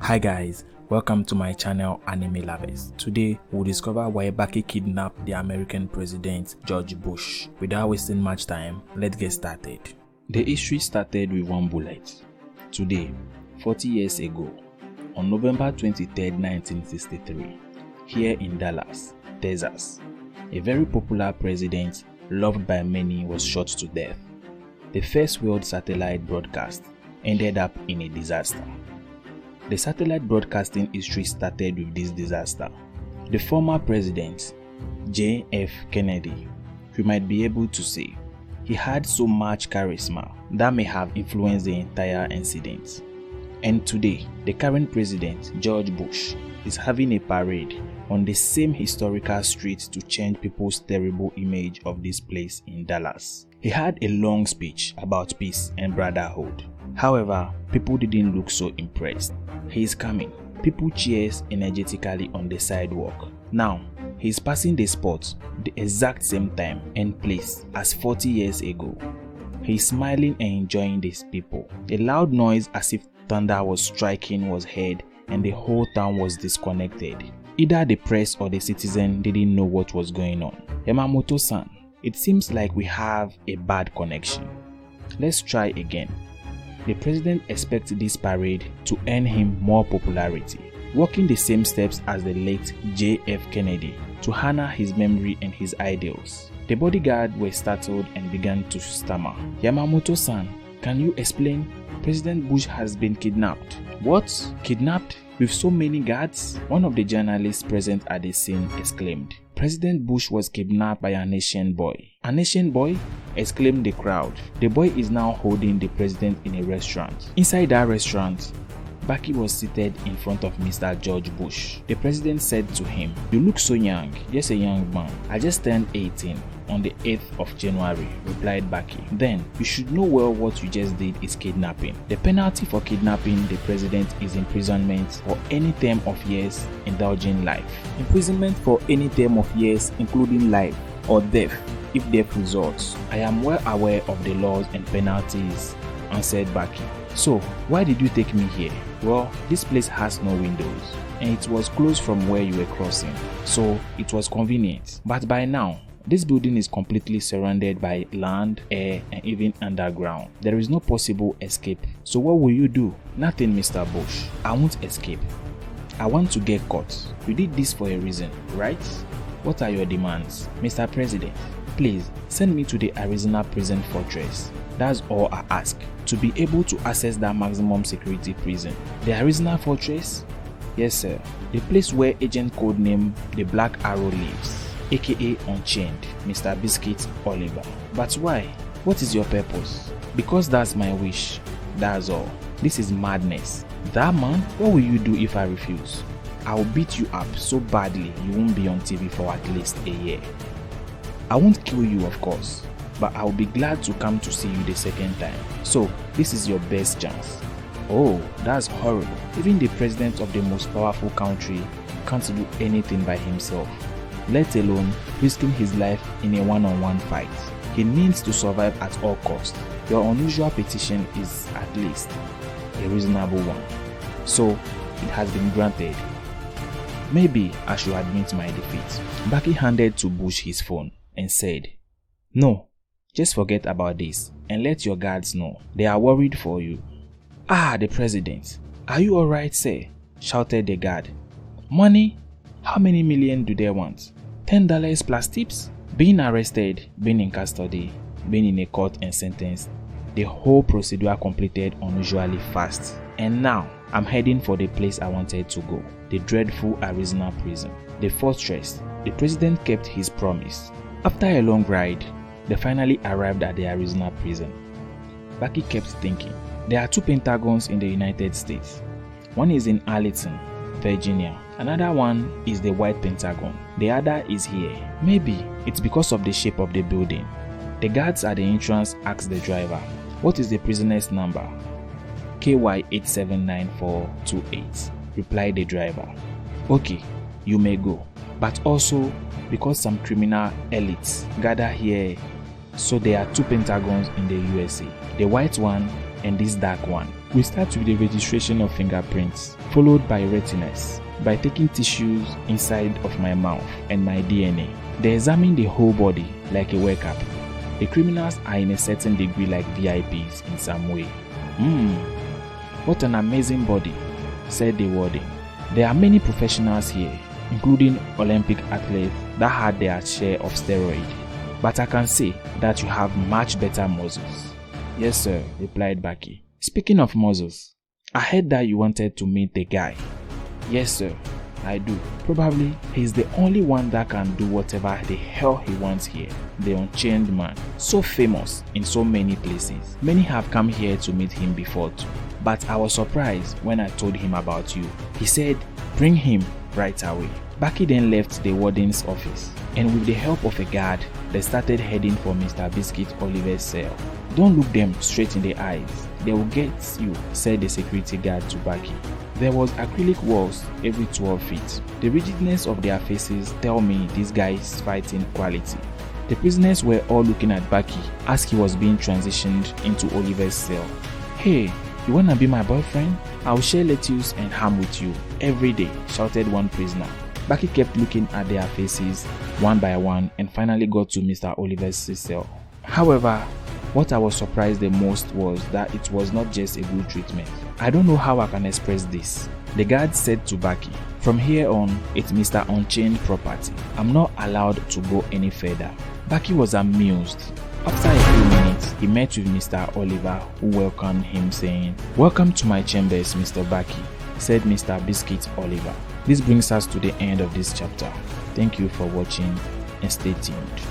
Hi guys, welcome to my channel Anime Lovers. Today we'll discover why Baki kidnapped the American president George Bush. Without wasting much time, let's get started. The history started with one bullet. Today, 40 years ago, on November 23, 1963, here in Dallas, Texas, a very popular president loved by many was shot to death. The first world satellite broadcast ended up in a disaster. The satellite broadcasting history started with this disaster. The former president, J.F. Kennedy, we might be able to say, he had so much charisma that may have influenced the entire incident. And today, the current president, George Bush, is having a parade on the same historical street to change people's terrible image of this place in Dallas. He had a long speech about peace and brotherhood. However, people didn't look so impressed. He is coming. People cheers energetically on the sidewalk. Now, he is passing the spot the exact same time and place as 40 years ago. He is smiling and enjoying these people. A loud noise as if thunder was striking was heard and the whole town was disconnected. Either the press or the citizen didn't know what was going on. Yamamoto-san, it seems like we have a bad connection. Let's try again. The president expects this parade to earn him more popularity, walking the same steps as the late J.F. Kennedy to honor his memory and his ideals. The bodyguard were startled and began to stammer. Yamamoto-san, can you explain? President Bush has been kidnapped. What? Kidnapped? With so many guards? One of the journalists present at the scene exclaimed. President Bush was kidnapped by an Asian boy. An Asian boy? Exclaimed the crowd. The boy is now holding the president in a restaurant. Inside that restaurant, Baki was seated in front of Mr. George Bush. The president said to him, "You look so young, just a young man. I just turned 18 on the 8th of January, replied Baki. Then, you should know well what you just did is kidnapping. The penalty for kidnapping the president is imprisonment for any term of years, indulging life. Imprisonment for any term of years, including life, or death, if death results. I am well aware of the laws and penalties," answered Baki. "So, why did you take me here?" "Well, this place has no windows, and it was closed from where you were crossing, so it was convenient. But by now, this building is completely surrounded by land, air, and even underground. There is no possible escape. So what will you do?" "Nothing, Mr. Bush. I won't escape. I want to get caught. You did this for a reason, right? What are your demands?" "Mr. President, please send me to the Arizona prison fortress. That's all I ask. To be able to access that maximum security prison." "The Arizona fortress?" "Yes, sir. The place where Agent Codename the Black Arrow lives, aka Unchained, Mr. Biscuit Oliver." "But why? What is your purpose?" "Because that's my wish. That's all. This is madness." "That man? What will you do if I refuse?" "I will beat you up so badly you won't be on TV for at least a year." "I won't kill you, of course, but I'll be glad to come to see you the second time. So, this is your best chance." "Oh, that's horrible. Even the president of the most powerful country can't do anything by himself, let alone risking his life in a one-on-one fight. He needs to survive at all costs. Your unusual petition is at least a reasonable one. So, it has been granted. Maybe I should admit my defeat." Baki handed to Bush his phone and said, "No, just forget about this and let your guards know. They are worried for you." "Ah, the president. Are you alright, sir?" shouted the guard. "Money? How many million do they want? $10 plus tips?" Being arrested, being in custody, being in a court and sentenced, the whole procedure completed unusually fast. And now, I'm heading for the place I wanted to go, the dreadful Arizona prison, the fortress. The president kept his promise. After a long ride, they finally arrived at the Arizona prison. Baki kept thinking, there are two Pentagons in the United States. One is in Arlington, Virginia. Another one is the White Pentagon. The other is here. Maybe it's because of the shape of the building. The guards at the entrance asked the driver, "What is the prisoner's number?" "KY879428, replied the driver. "Okay, you may go. But also, because some criminal elites gather here, so there are two Pentagons in the USA, the white one and this dark one. We start with the registration of fingerprints followed by retinus, by taking tissues inside of my mouth and my DNA. They examined the whole body like a workup. The criminals are in a certain degree like VIPs in some way. What an amazing body, said the warden. There are many professionals here, including Olympic athletes that had their share of steroids. But I can say that you have much better muscles. Yes, sir, replied Baki. Speaking of muscles, I heard that you wanted to meet the guy. Yes, sir, I do. Probably he's the only one that can do whatever the hell he wants here. The Unchained Man. So famous in so many places. Many have come here to meet him before too. But I was surprised when I told him about you. He said, bring him right away. Baki then left the warden's office, and with the help of a guard, they started heading for Mr. Biscuit Oliver's cell. Don't look them straight in the eyes. They will get you, said the security guard to Baki. There was acrylic walls every 12 feet. The rigidness of their faces tell me this guy's fighting quality. The prisoners were all looking at Baki as he was being transitioned into Oliver's cell. Hey, you wanna be my boyfriend? I'll share lettuce and ham with you every day, shouted one prisoner. Baki kept looking at their faces one by one and finally got to Mr. Oliver's cell. However, what I was surprised the most was that it was not just a good treatment. I don't know how I can express this. The guard said to Baki, from here on, it's Mr. Unchained property. I'm not allowed to go any further. Baki was amused. After a few minutes, he met with Mr. Oliver, who welcomed him saying, welcome to my chambers, Mr. Baki, said Mr. Biscuit Oliver. This brings us to the end of this chapter. Thank you for watching and stay tuned.